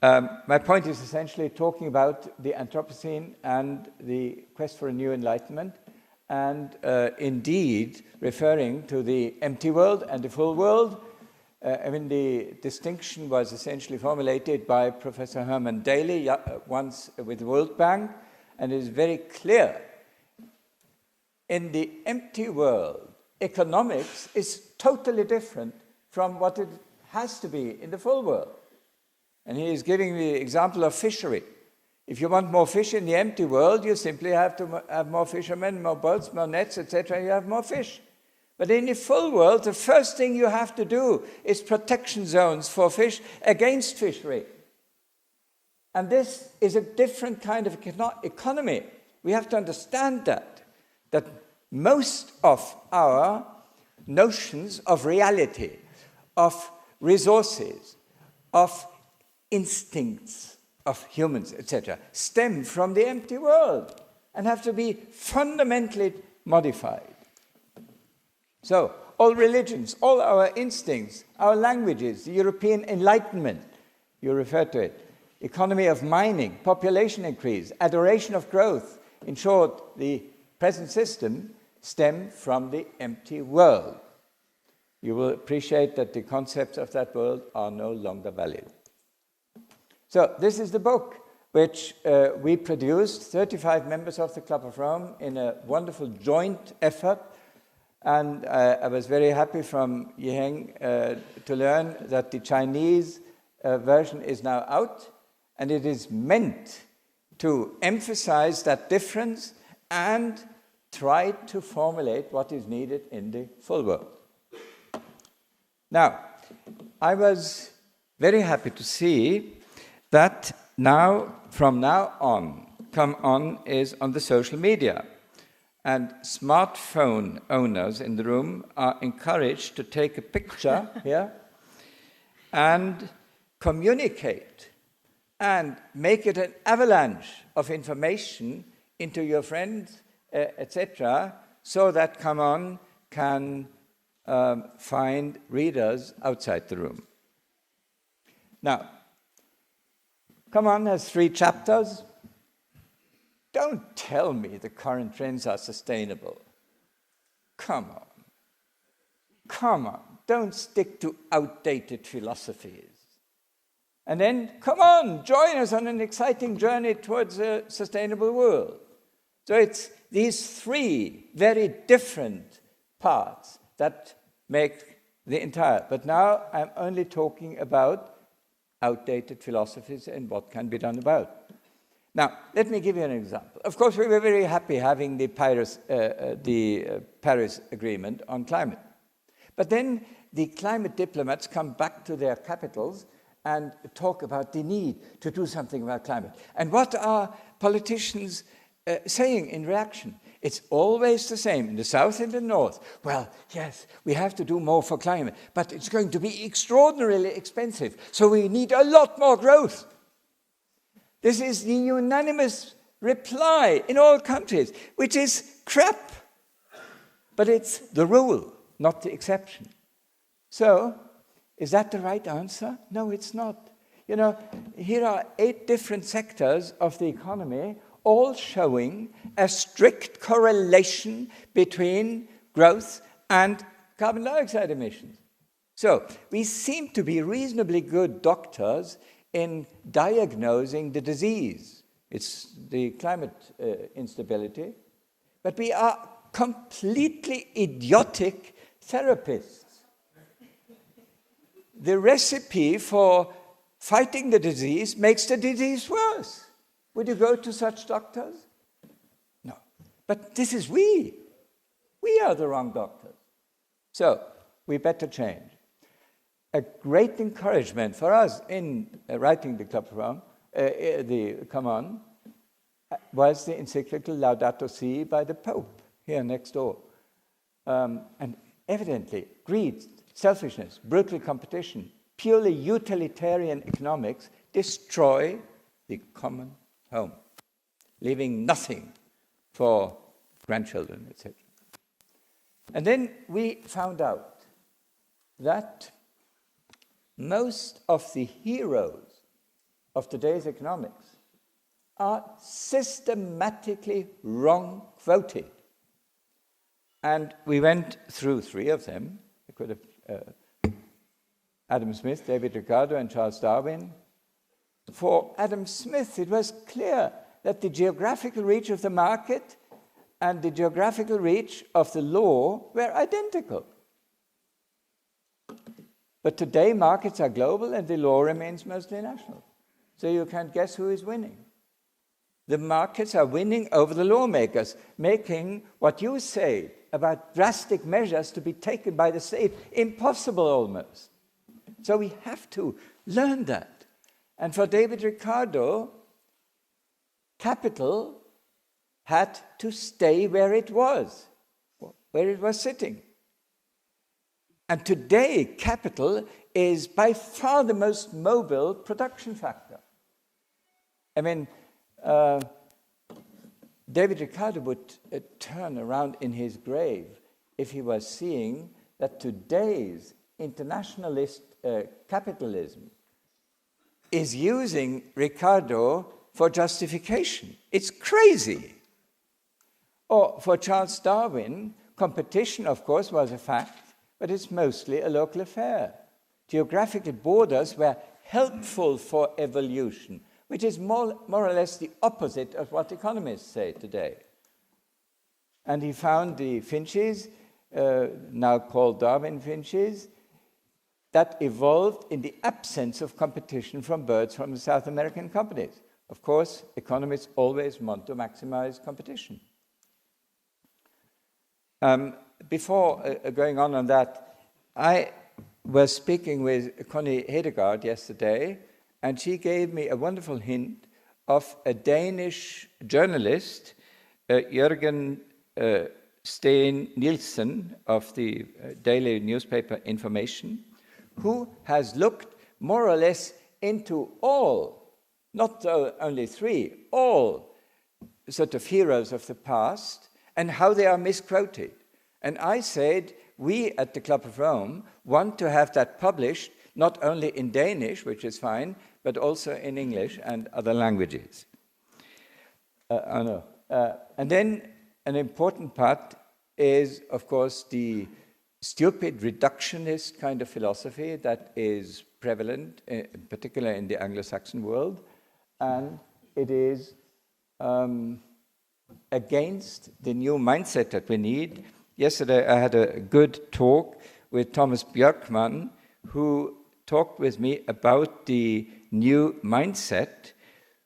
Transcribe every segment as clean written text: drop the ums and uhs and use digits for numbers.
My point is essentially talking about the Anthropocene and the quest for a new enlightenment, and indeed referring to the empty world and the full world. The distinction was essentially formulated by Professor Herman Daly once with the World Bank, and it is very clear. In the empty world, economics is totally different from what it has to be in the full world. And he is giving the example of fishery. If you want more fish in the empty world, you simply have to have more fishermen, more boats, more nets, etc. You have more fish. But in the full world, the first thing you have to do is protection zones for fish against fishery. And this is a different kind of economy. We have to understand that most of our notions of reality, of resources, of instincts of humans, etc., stem from the empty world and have to be fundamentally modified. So, all religions, all our instincts, our languages, the European Enlightenment, you refer to it, economy of mining, population increase, adoration of growth, in short, the present system stem from the empty world. You will appreciate that the concepts of that world are no longer valid. So this is the book which we produced, 35 members of the Club of Rome, in a wonderful joint effort. And I was very happy from Yiheng to learn that the Chinese version is now out, and it is meant to emphasize that difference and try to formulate what is needed in the full world. Now, I was very happy to see that now, from now on, Come On is on the social media. And smartphone owners in the room are encouraged to take a picture here and communicate and make it an avalanche of information into your friends, etc., so that Come On can find readers outside the room. Now, Come On has 3 chapters. Don't tell me the current trends are sustainable. Come on. Come on. Don't stick to outdated philosophies. And then, come on, join us on an exciting journey towards a sustainable world. So it's these 3 very different parts that make the entire. But now I'm only talking about outdated philosophies and what can be done about. Now, let me give you an example. Of course, we were very happy having the Paris Agreement on climate. But then the climate diplomats come back to their capitals and talk about the need to do something about climate. And what are politicians saying in reaction? It's always the same, in the south and the north. Well, yes, we have to do more for climate, but it's going to be extraordinarily expensive, so we need a lot more growth. This is the unanimous reply in all countries, which is crap. But it's the rule, not the exception. So, is that the right answer? No, it's not. You know, here are 8 different sectors of the economy, all showing a strict correlation between growth and carbon dioxide emissions. So, we seem to be reasonably good doctors in diagnosing the disease. It's the climate instability. But we are completely idiotic therapists. The recipe for fighting the disease makes the disease worse. Would you go to such doctors? No. But this is we. We are the wrong doctors. So, we better change. A great encouragement for us in writing the Club of Rome, the Come On, was the encyclical Laudato Si by the Pope here next door. And evidently, greed, selfishness, brutal competition, purely utilitarian economics destroy the common home, leaving nothing for grandchildren, etc. And then we found out that most of the heroes of today's economics are systematically wrong quoted. And we went through 3 of them. I could have Adam Smith, David Ricardo, and Charles Darwin. For Adam Smith, it was clear that the geographical reach of the market and the geographical reach of the law were identical. But today, markets are global and the law remains mostly national. So you can guess who is winning. The markets are winning over the lawmakers, making what you say about drastic measures to be taken by the state impossible almost. So we have to learn that. And for David Ricardo, capital had to stay where it was sitting. And today, capital is by far the most mobile production factor. I mean, David Ricardo would turn around in his grave if he was seeing that today's internationalist capitalism is using Ricardo for justification. It's crazy. Or for Charles Darwin, competition, of course, was a fact, but it's mostly a local affair. Geographical borders were helpful for evolution, which is more or less the opposite of what economists say today. And he found the finches, now called Darwin finches, that evolved in the absence of competition from birds from the South American companies. Of course, economists always want to maximize competition. Before going on that, I was speaking with Connie Hedegaard yesterday, and she gave me a wonderful hint of a Danish journalist, Jorgen Steen Nielsen of the daily newspaper Information, who has looked more or less into all, not only 3, all sort of heroes of the past and how they are misquoted. And I said, we at the Club of Rome want to have that published not only in Danish, which is fine, but also in English and other languages. And then an important part is, of course, the stupid reductionist kind of philosophy that is prevalent, in particular in the Anglo-Saxon world, and it is against the new mindset that we need. Yesterday I had a good talk with Thomas Björkman, who talked with me about the new mindset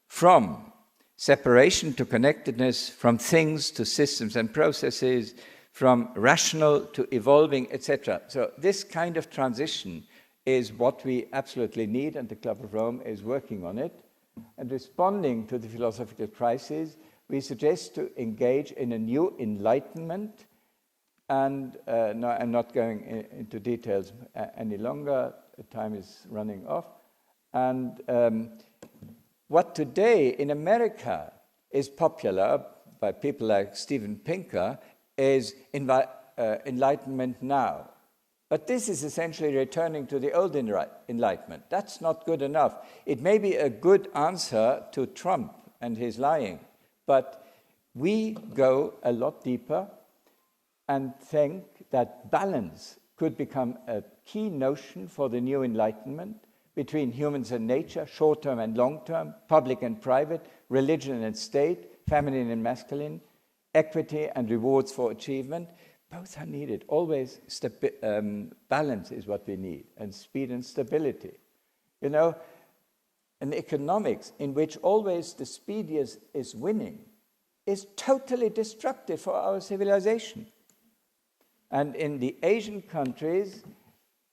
from separation to connectedness, from things to systems and processes, from rational to evolving, etc. So this kind of transition is what we absolutely need, and the Club of Rome is working on it. And responding to the philosophical crisis, we suggest to engage in a new Enlightenment. And no, I'm not going into details any longer. Time is running off. And what today in America is popular by people like Steven Pinker is Enlightenment now. But this is essentially returning to the old Enlightenment. That's not good enough. It may be a good answer to Trump and his lying, but we go a lot deeper and think that balance could become a key notion for the new Enlightenment between humans and nature, short-term and long-term, public and private, religion and state, feminine and masculine, equity and rewards for achievement. Both are needed. Always balance is what we need, and speed and stability. You know, an economics in which always the speediest is winning is totally destructive for our civilization. And in the Asian countries,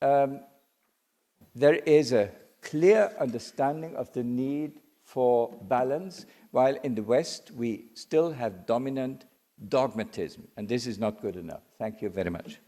there is a clear understanding of the need for balance, while in the West we still have dominant dogmatism, and this is not good enough. Thank you very much.